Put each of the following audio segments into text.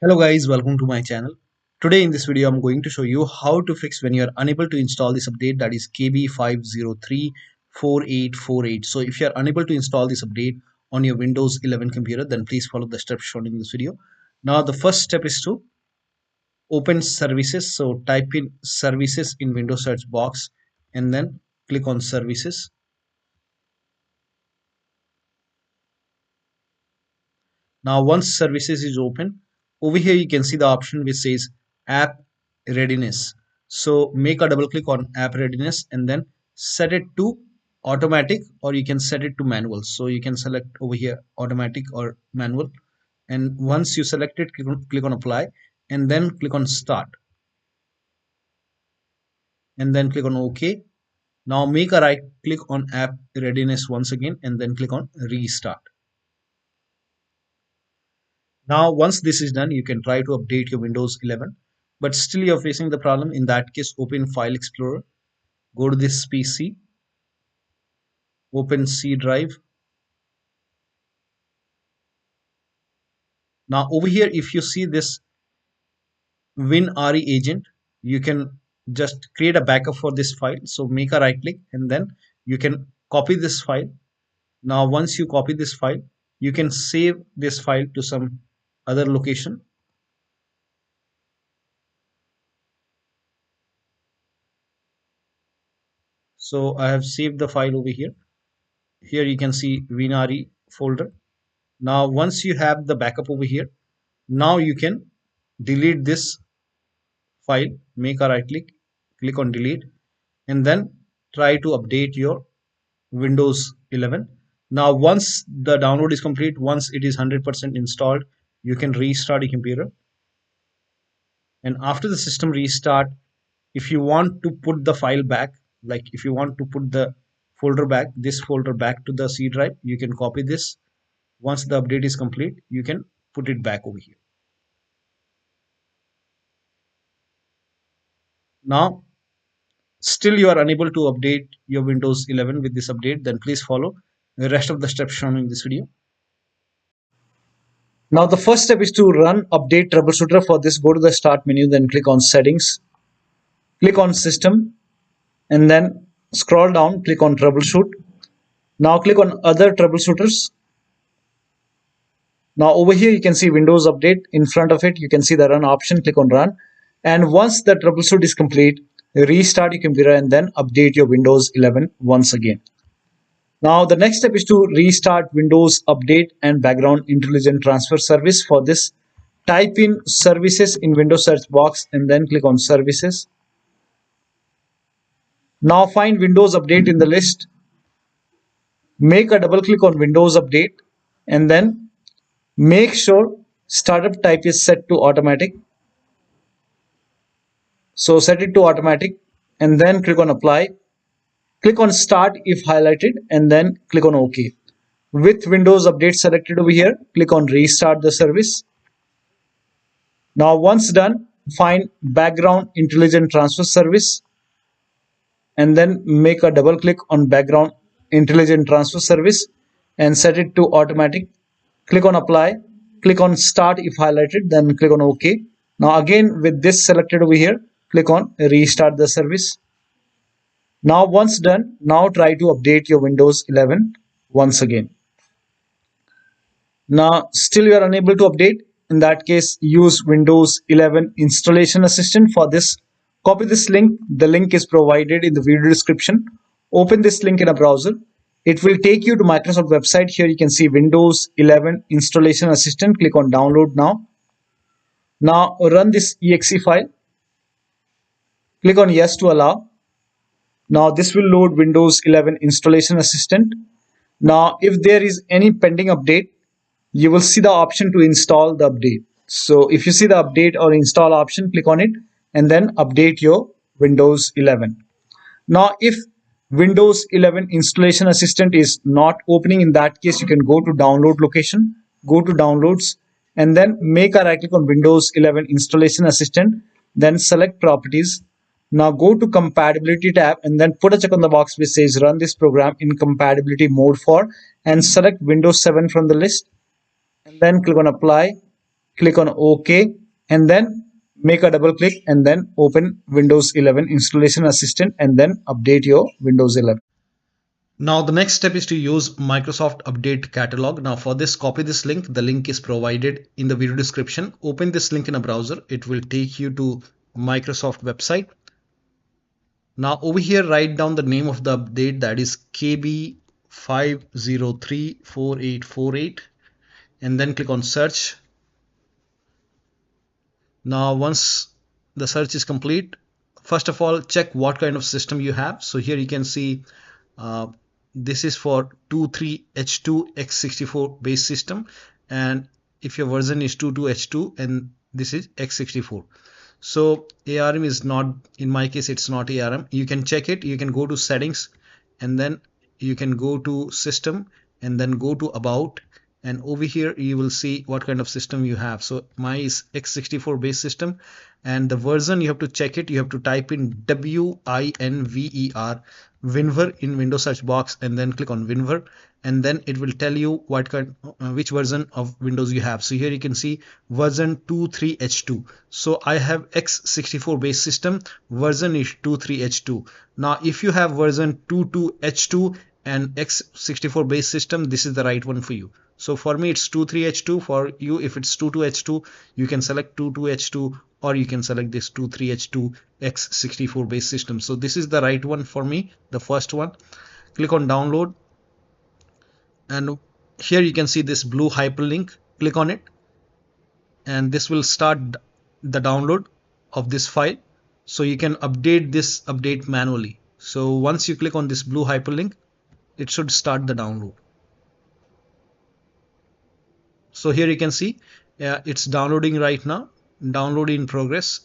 Hello guys, welcome to my channel. Today in this video I'm going to show you how to fix when you are unable to install this update, that is KB5034848. So if you are unable to install this update on your Windows 11 computer, then please follow the steps shown in this video. Now the first step is to open services. So type in services in Windows search box and then click on services. Now once services is open, over here you can see the option which says app readiness. So make a double click on app readiness and then set it to automatic, or you can set it to manual. So you can select over here automatic or manual, and once you select it, click on apply and then click on start and then click on OK. Now make a right click on app readiness once again and then click on restart. Now, once this is done, you can try to update your Windows 11, but still you're facing the problem. In that case, open File Explorer, go to this PC, open C drive. Now, over here, if you see this WinREAgent, you can just create a backup for this file. So make a right click and then you can copy this file. Now, once you copy this file, you can save this file to some other location. So I have saved the file over here. Here you can see WinRE folder. Now once you have the backup over here, now you can delete this file. Make a right click, click on delete and then try to update your Windows 11. Now once the download is complete, once it is 100% installed, you can restart your computer. And after the system restart, if you want to put the file back, like if you want to put the folder back, this folder back to the C drive, you can copy this. Once the update is complete, you can put it back over here. Now still you are unable to update your Windows 11 with this update, then please follow the rest of the steps shown in this video. Now the first step is to run update troubleshooter. For this, go to the start menu, then click on settings, click on system and then scroll down, click on troubleshoot. Now click on other troubleshooters. Now over here you can see Windows update. In front of it you can see the run option. Click on run, and once the troubleshoot is complete, restart your computer and then update your Windows 11 once again. Now the next step is to restart Windows Update and Background Intelligent Transfer Service. For this, type in services in Windows search box and then click on services. Now find Windows Update in the list. Make a double click on Windows Update and then make sure startup type is set to automatic. So set it to automatic and then click on apply. Click on start if highlighted and then click on OK. With Windows Update selected over here, click on restart the service. Now once done, find Background Intelligent Transfer Service and then make a double click on Background Intelligent Transfer Service and set it to automatic. Click on apply, click on start if highlighted, then click on OK. Now again with this selected over here, click on restart the service. Now once done, now try to update your Windows 11 once again. Now still you are unable to update. In that case, use Windows 11 Installation Assistant. For this, copy this link. The link is provided in the video description. Open this link in a browser. It will take you to Microsoft website. Here you can see Windows 11 Installation Assistant. Click on download now. Now run this exe file. Click on yes to allow. Now this will load Windows 11 Installation Assistant. Now if there is any pending update, you will see the option to install the update. So if you see the update or install option, click on it and then update your Windows 11. Now if Windows 11 Installation Assistant is not opening, in that case you can go to download location, go to downloads and then make a right click on Windows 11 Installation Assistant, then select properties. Now go to compatibility tab and then put a check on the box which says run this program in compatibility mode for, and select Windows 7 from the list and then click on apply click on OK, and then make a double click and then open Windows 11 Installation Assistant and then update your Windows 11. Now the next step is to use Microsoft Update Catalog. Now for this, copy this link. The link is provided in the video description. Open this link in a browser. It will take you to Microsoft website. Now over here, write down the name of the update, that is KB5034848, and then click on search. Now once the search is complete, first of all check what kind of system you have. So here you can see this is for 23H2 x64 base system, and if your version is 22H2 and this is x64. So ARM is not, in my case it's not ARM. You can check it. You can go to settings and then you can go to system and then go to about, and over here you will see what kind of system you have. So mine is x64 base system, and the version you have to check it. You have to type in WINVER WinVer in Windows search box and then click on WinVer, and then it will tell you what kind which version of Windows you have. So here you can see version 23H2. So I have x64 base system, version is 23H2. Now if you have version 22H2 and x64 base system, this is the right one for you. So for me it's 23H2. For you, if it's 22H2, you can select 22H2, or you can select this 23H2 x64 base system. So this is the right one for me, the first one. Click on download, and here you can see this blue hyperlink. Click on it and this will start the download of this file. So you can update this update manually. So once you click on this blue hyperlink, it should start the download. So here you can see it's downloading right now, download in progress.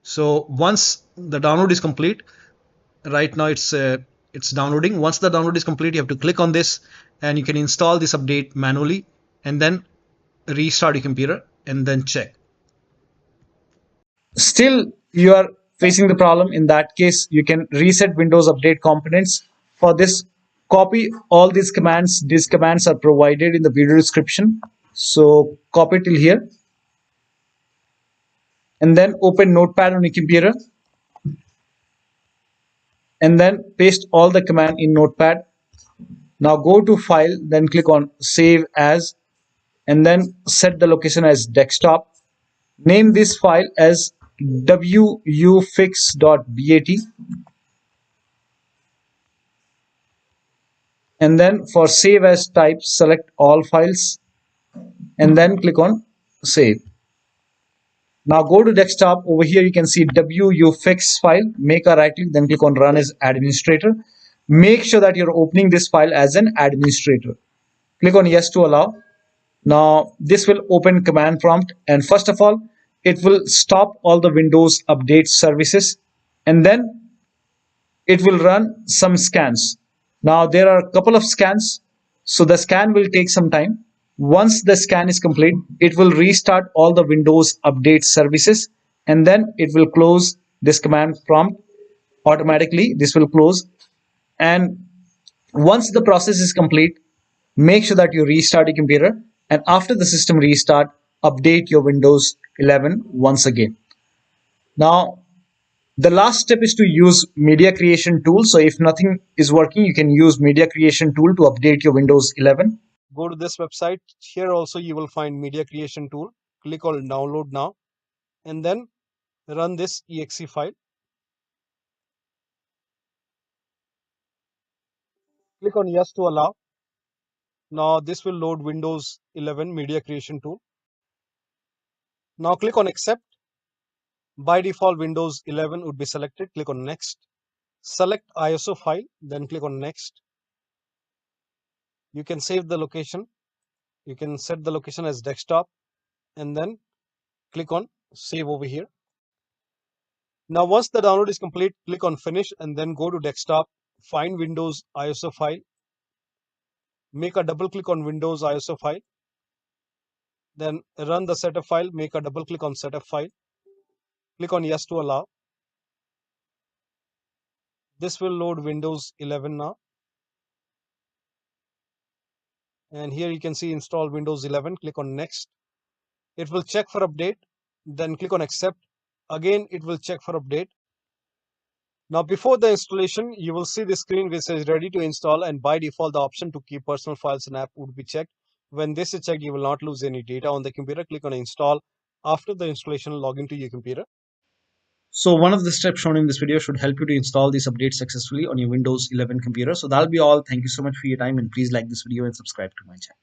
So once the download is complete, right now it's downloading. Once the download is complete, you have to click on this and you can install this update manually and then restart your computer and then check. Still you are facing the problem. In that case, you can reset Windows Update components. For this, copy all these commands. These commands are provided in the video description. So copy till here and then open Notepad on your computer and then paste all the command in Notepad. Now go to file, then click on save as, and then set the location as desktop. Name this file as wuauserv.bat, and then for save as type, select all files and then click on save. Now go to desktop. Over here you can see wuauserv file. Make a right click, then click on run as administrator. Make sure that you're opening this file as an administrator. Click on yes to allow. Now this will open command prompt, and first of all it will stop all the Windows update services and then it will run some scans. Now there are a couple of scans, so the scan will take some time. Once the scan is complete, it will restart all the Windows update services and then it will close this command prompt automatically. This will close, and once the process is complete, make sure that you restart your computer, and after the system restart, update your Windows 11 once again. Now the last step is to use media creation tool. So if nothing is working, you can use media creation tool to update your Windows 11. Go to this website. Here also you will find media creation tool. Click on download now and then run this exe file. Click on yes to allow. Now this will load Windows 11 media creation tool. Now click on accept. By default Windows 11 would be selected. Click on next. Select ISO file, then click on next. You can save the location. You can set the location as desktop and then click on save over here. Now once the download is complete, click on finish and then go to desktop, find Windows ISO file, make a double click on Windows ISO file, then run the setup file, make a double click on setup file, click on yes to allow. This will load Windows 11 now and here you can see install Windows 11. Click on next. It will check for update, then click on accept. Again it will check for update. Now before the installation you will see the screen which says ready to install, and by default the option to keep personal files and app would be checked. When this is checked you will not lose any data on the computer. Click on install. After the installation, log into your computer. So one of the steps shown in this video should help you to install these updates successfully on your Windows 11 computer. So that'll be all. Thank you so much for your time, and please like this video and subscribe to my channel.